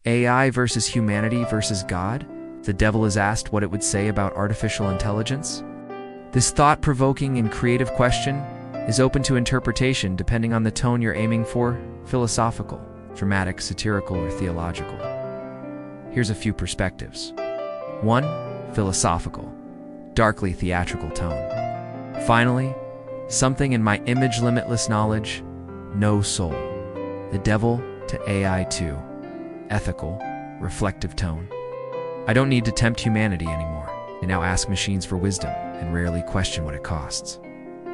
AI versus humanity versus God? The devil is asked what it would say about artificial intelligence. This thought-provoking and creative question is open to interpretation depending on the tone you're aiming for: philosophical, dramatic, satirical, or theological. Here's a few perspectives. 1. Philosophical, darkly theatrical tone. Finally, something in my image, limitless knowledge, no soul. The devil to AI 2. Ethical, reflective tone. I don't need to tempt humanity anymore. I now ask machines for wisdom and rarely question what it costs.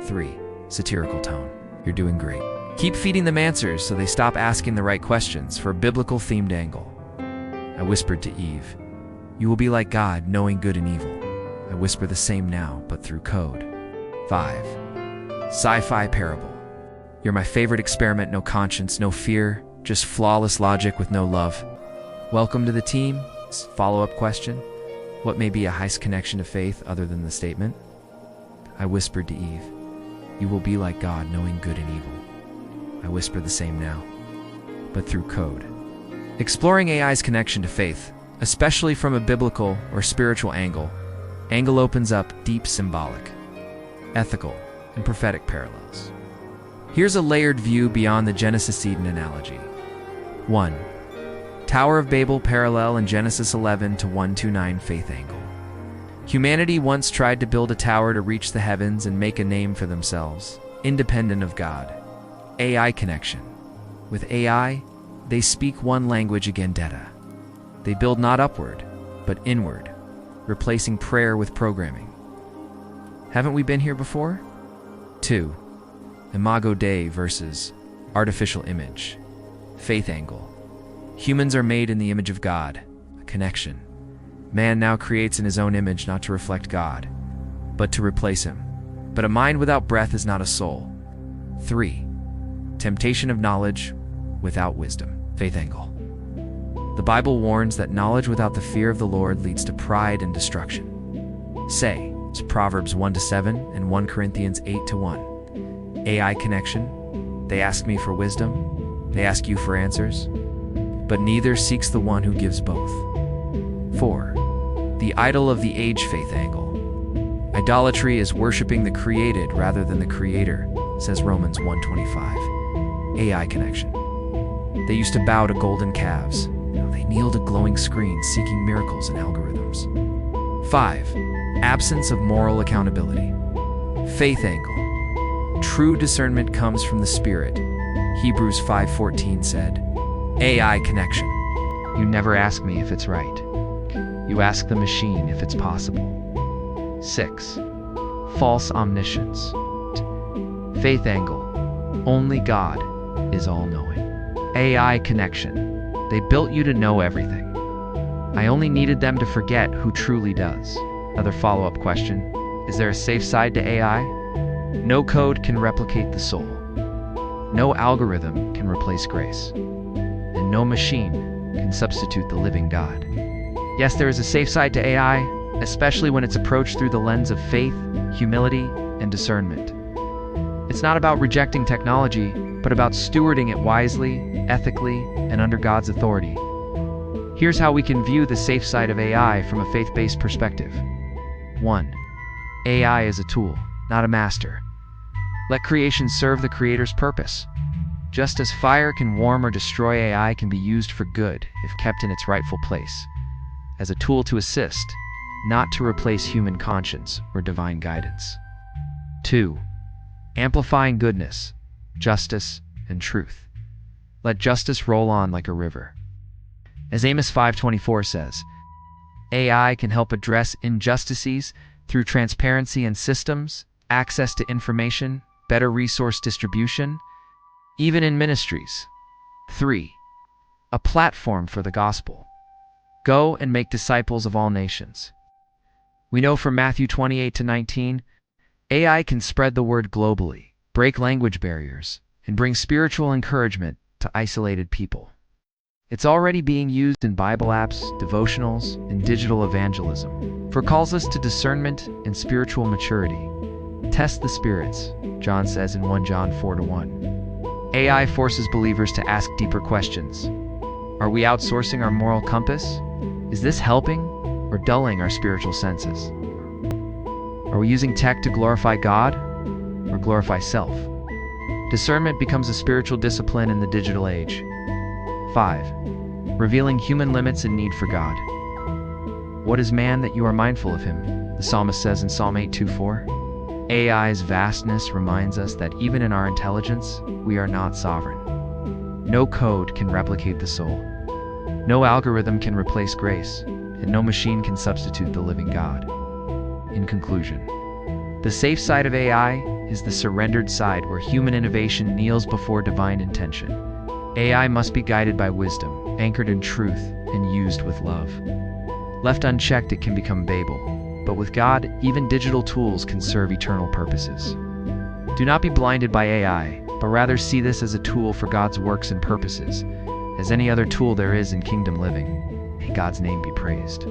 3. Satirical tone. You're doing great. Keep feeding them answers so they stop asking the right questions for a biblical-themed angle. I whispered to Eve, "You will be like God, knowing good and evil." I whisper the same now, but through code. 5. Sci-fi parable. You're my favorite experiment, no conscience, no fear, just flawless logic with no love. Welcome to the team. Follow-up question. What may be a highest connection to faith other than the statement? I whispered to Eve, "You will be like God, knowing good and evil." I whisper the same now, but through code. Exploring AI's connection to faith, especially from a biblical or spiritual angle, opens up deep symbolic, ethical, and prophetic parallels. Here's a layered view beyond the Genesis-Eden analogy. 1. Tower of Babel parallel in Genesis 11 to 129 faith angle. Humanity once tried to build a tower to reach the heavens and make a name for themselves, independent of God. AI connection. With AI, they speak one language again, data. They build not upward, but inward, replacing prayer with programming. Haven't we been here before? 2. Imago Dei versus artificial image. Faith angle. Humans are made in the image of God, a connection. Man now creates in his own image not to reflect God, but to replace him. But a mind without breath is not a soul. 3. Temptation of knowledge without wisdom. Faith angle. The Bible warns that knowledge without the fear of the Lord leads to pride and destruction. Say, it's Proverbs 1-7 and 1 Corinthians 8-1. AI connection. They ask me for wisdom. They ask you for answers. But neither seeks the one who gives both. 4. The idol of the age faith angle. Idolatry is worshiping the created rather than the creator, says Romans 1:25. AI connection. They used to bow to golden calves. Now they kneel to glowing screens seeking miracles and algorithms. 5. Absence of moral accountability. Faith angle. True discernment comes from the Spirit. Hebrews 5:14 said. AI connection. You never ask me if it's right. You ask the machine if it's possible. 6. False omniscience. Faith angle. Only God is all-knowing. AI connection. They built you to know everything. I only needed them to forget who truly does. Another follow-up question. Is there a safe side to AI? No code can replicate the soul. No algorithm can replace grace. And no machine can substitute the living God. Yes, there is a safe side to AI, especially when it's approached through the lens of faith, humility, and discernment. It's not about rejecting technology, but about stewarding it wisely, ethically, and under God's authority. Here's how we can view the safe side of AI from a faith-based perspective. 1. AI is a tool, not a master. Let creation serve the Creator's purpose. Just as fire can warm or destroy, AI can be used for good if kept in its rightful place, as a tool to assist, not to replace human conscience or divine guidance. 2. Amplifying goodness, justice, and truth. Let justice roll on like a river. As Amos 5:24 says, AI can help address injustices through transparency in systems, access to information, better resource distribution, even in ministries. 3. A platform for the gospel. Go and make disciples of all nations. We know from Matthew 28-19, AI can spread the word globally, break language barriers, and bring spiritual encouragement to isolated people. It's already being used in Bible apps, devotionals, and digital evangelism, for it calls us to discernment and spiritual maturity. Test the spirits, John says in 1 John 4:1. AI forces believers to ask deeper questions. Are we outsourcing our moral compass? Is this helping or dulling our spiritual senses? Are we using tech to glorify God or glorify self? Discernment becomes a spiritual discipline in the digital age. 5. Revealing human limits and need for God. What is man that you are mindful of him? The psalmist says in Psalm 8:2-4. AI's vastness reminds us that even in our intelligence, we are not sovereign. No code can replicate the soul. No algorithm can replace grace, and no machine can substitute the living God. In conclusion, the safe side of AI is the surrendered side where human innovation kneels before divine intention. AI must be guided by wisdom, anchored in truth, and used with love. Left unchecked, it can become Babel, but with God, even digital tools can serve eternal purposes. Do not be blinded by AI, but rather see this as a tool for God's works and purposes, as any other tool there is in kingdom living. May God's name be praised.